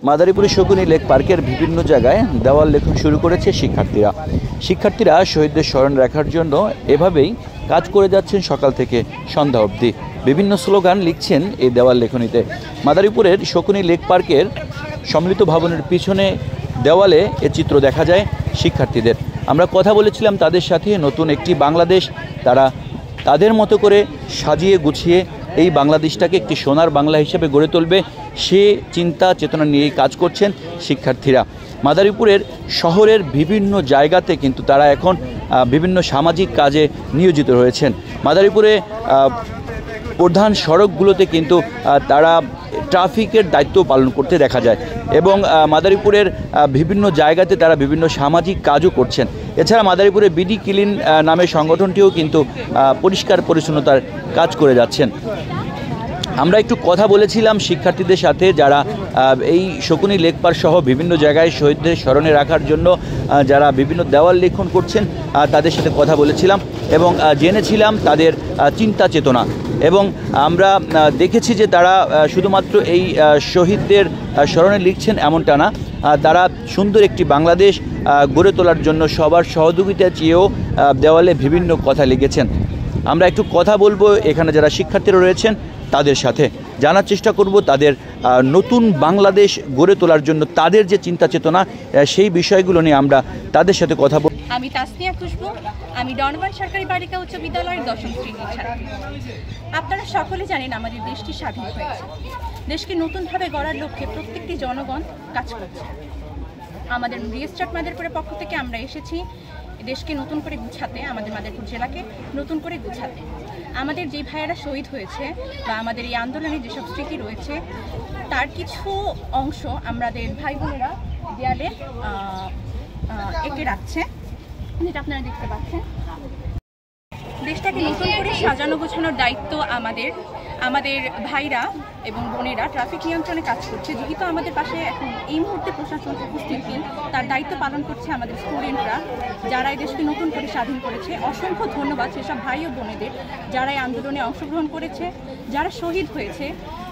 মাদারীপুরের শকুনি লেক পার্কের বিভিন্ন জায়গায় দেওয়াল লেখন শুরু করেছে শিক্ষার্থীরা শহীদদের স্মরণ রাখার জন্য এভাবেই কাজ করে যাচ্ছেন সকাল থেকে সন্ধ্যা অবধি। বিভিন্ন স্লোগান লিখছেন এই দেওয়াল লেখনীতে। মাদারীপুরের শকুনি লেক পার্কের সম্মিলিত ভবনের পিছনে দেওয়ালে এ চিত্র দেখা যায় শিক্ষার্থীদের। আমরা কথা বলেছিলাম তাদের সাথে। নতুন একটি বাংলাদেশ তারা তাদের মতো করে সাজিয়ে গুছিয়ে এই বাংলাদেশটাকে একটি সোনার বাংলা হিসেবে গড়ে তুলবে, সে চিন্তা চেতনা নিয়েই কাজ করছেন শিক্ষার্থীরা। মাদারীপুরের শহরের বিভিন্ন জায়গাতে কিন্তু তারা এখন বিভিন্ন সামাজিক কাজে নিয়োজিত রয়েছেন। মাদারীপুরে প্রধান সড়কগুলোতে কিন্তু তারা ট্রাফিকের দায়িত্ব পালন করতে দেখা যায় এবং মাদারীপুরের বিভিন্ন জায়গাতে তারা বিভিন্ন সামাজিক কাজও করছেন। এছাড়া মাদারীপুরে বিডি ক্লিন নামে সংগঠনটিও কিন্তু পরিষ্কার পরিচ্ছন্নতার কাজ করে যাচ্ছেন। আমরা একটু কথা বলেছিলাম শিক্ষার্থীদের সাথে যারা এই শকুনি লেক পার্ক সহ বিভিন্ন জায়গায় শহীদদের স্মরণে রাখার জন্য যারা বিভিন্ন দেওয়াল লেখন করছেন তাদের সাথে কথা বলেছিলাম এবং জেনেছিলাম তাদের চিন্তা চেতনা। এবং আমরা দেখেছি যে তারা শুধুমাত্র এই শহীদদের স্মরণে লিখছেন এমনটা না, তারা সুন্দর একটি বাংলাদেশ গড়ে তোলার জন্য সবার সহযোগিতা চেয়েও দেওয়ালে বিভিন্ন কথা লিখেছেন। আমরা একটু কথা বলবো এখানে যারা শিক্ষার্থীরা রয়েছেন তাদের সাথে, জানার চেষ্টা করব তাদের নতুন বাংলাদেশ গড়ে তোলার জন্য তাদের যে চিন্তা চেতনা সেই বিষয়গুলো নিয়ে আমরা তাদের সাথে কথা বলব। আমি তাসনিয়া খুশবু, আমি ডনবান সরকারি বালিকা উচ্চ বিদ্যালয়ের 10ম শ্রেণীর ছাত্রী। আপনারা সকলে জানেন আমাদের দেশটি স্বাধীন হয়েছে। দেশকে নতুনভাবে গড়ার লক্ষ্যে প্রত্যেকটি জনগণ কাজ করছে। আমাদের রিস্টার্ট মাদারীপুরের পক্ষ থেকে আমরা এসেছি দেশকে নতুন করে গুছাতে, আমাদের মাদারীপুর জেলাকে নতুন করে গুছাতে। আমাদের যে ভাইয়েরা শহীদ হয়েছে বা আমাদের এই আন্দোলনের যেসব স্মৃতি রয়েছে তার কিছু অংশ আমাদের ভাই বোনেরা দেয়ালে এঁকে রাখছে, যেটা আপনারা দেখতে পাচ্ছেন। দেশটাকে নতুন করে সাজানো গোছানোর দায়িত্ব আমাদের ভাইরা এবং বোনেরা ট্রাফিক নিয়ন্ত্রণে কাজ করছে। যেহেতু আমাদের পাশে এখন এই মুহূর্তে প্রশাসন উপস্থিত নেই, তার দায়িত্ব পালন করছে আমাদের স্টুডেন্টরা যারা এই দেশকে নতুন করে স্বাধীন করেছে। অসংখ্য ধন্যবাদ সেসব ভাই ও বোনেদের যারা এই আন্দোলনে অংশগ্রহণ করেছে, যারা শহীদ হয়েছে।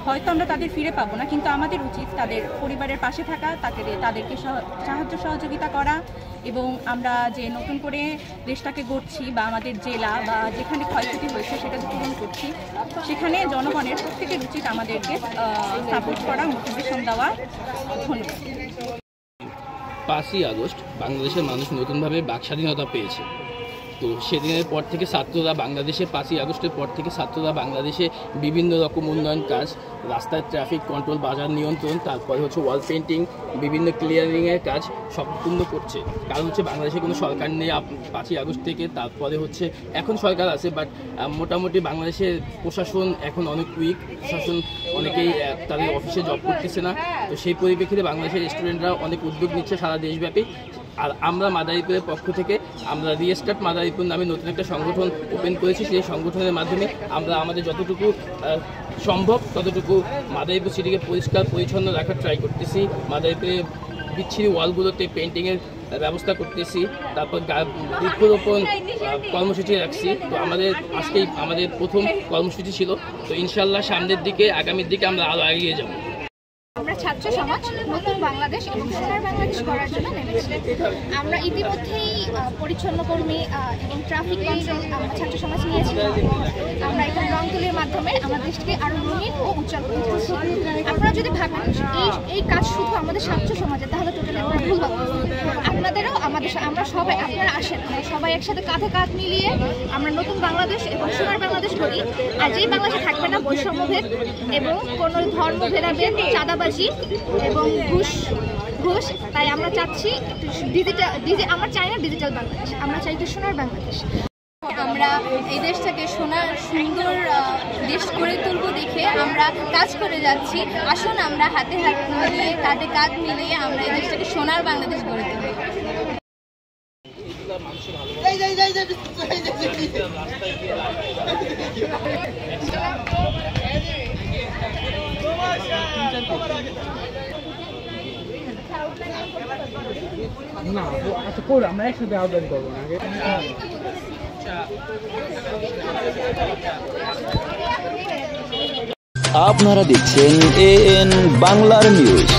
হয়তো আমরা তাদের ফিরে পাবো না, কিন্তু আমাদের উচিত তাদের পরিবারের পাশে থাকা, তাদেরকে সাহায্য সহযোগিতা করা এবং আমরা যে নতুন করে দেশটাকে গড়ছি বা আমাদের জেলা বা যেখানে ক্ষয়ক্ষতি হয়েছে সেটা পূরণ করছি, সেখানে জনগণের প্রত্যেকের উচিত আমাদেরকে সাপোর্ট করা, মোটিভেশন দেওয়া। ধন্যবাদ। 5ই আগস্ট বাংলাদেশের মানুষ নতুনভাবে বাক স্বাধীনতা পেয়েছে। তো সেদিনের পর থেকে ছাত্ররা বাংলাদেশে 5ই আগস্টের পর থেকে ছাত্ররা বাংলাদেশে বিভিন্ন রকম উন্নয়ন কাজ, রাস্তায় ট্রাফিক কন্ট্রোল, বাজার নিয়ন্ত্রণ, তারপরে হচ্ছে ওয়াল পেন্টিং, বিভিন্ন ক্লিয়ারিংয়ের কাজ সম্পূর্ণ করছে। কারণ হচ্ছে বাংলাদেশে কোনো সরকার নেই 5ই আগস্ট থেকে। তারপরে হচ্ছে এখন সরকার আছে, বাট মোটামুটি বাংলাদেশের প্রশাসন এখন অনেক উইক। প্রশাসন অনেকেই তাদের অফিসে জব করতেছে না। তো সেই পরিপ্রেক্ষিতে বাংলাদেশের স্টুডেন্টরা অনেক উদ্যোগ নিচ্ছে সারা দেশব্যাপী। আর আমরা মাদারীপুরের পক্ষ থেকে আমরা রিস্টার্ট মাদারীপুর নামে নতুন একটা সংগঠন ওপেন করেছি। সেই সংগঠনের মাধ্যমে আমরা আমাদের যতটুকু সম্ভব ততটুকু মাদারীপুর সিটিকে পরিষ্কার পরিচ্ছন্ন রাখার ট্রাই করতেছি। মাদারীপুরে বিচ্ছিরি ওয়ালগুলোতে পেন্টিংয়ের ব্যবস্থা করতেছি। তারপর বৃক্ষরোপণ কর্মসূচি রাখছি। তো আজকেই আমাদের প্রথম কর্মসূচি ছিল। তো ইনশাল্লাহ সামনের দিকে আগামীর দিকে আমরা আরও এগিয়ে যাব। আমরা ছাত্র সমাজ নতুন বাংলাদেশ এবং সোনার বাংলাদেশ করার জন্য নেমেছি। আমরা ইতিমধ্যেই পরিচ্ছন্ন কর্মী এবং ট্রাফিক কন্ট্রোল আমরা ছাত্র সমাজ নিয়েছি। আমরা এখন রং তুলির মাধ্যমে আমার দেশকে আরও রঙিন ও উজ্জ্বল করে তুলছি। আপনারা যদি ভাবেন এই কাজ শুধু আমাদের ছাত্র সমাজে, তাহলে টোটালি আমরা ভুল ভাবছি। আপনাদেরও আমরা সবাই, আপনারা আসেন, আমরা সবাই একসাথে কাঁধে কাঁধ মিলিয়ে আমরা নতুন বাংলাদেশ এবং সোনার বাংলাদেশ করি। আর যেই বাংলাদেশে থাকবে না বৈষম্যভেদ এবং কোনো ধর্ম ভেদাভেদ, চাঁদাবাজি এবং ঘুষ, তাই আমরা চাচ্ছি আমরা চাই না ডিজিটাল বাংলাদেশ, আমরা চাই একটু সোনার বাংলাদেশ। আমরা এই দেশটাকে সুন্দর দেশ করে তুলব দেখে আমরা কাজ করে যাচ্ছি। আসুন আমরা হাতে হাত মিলিয়ে, কাঁধে কাঁধ মিলিয়ে আমরা এই দেশটাকে সোনার বাংলাদেশ গড়ে তুলব। না আচ্ছা করো, আমরা একসাথে আবেদন করবো না। আপনারা দেখছেন AN বাংলার নিউজ।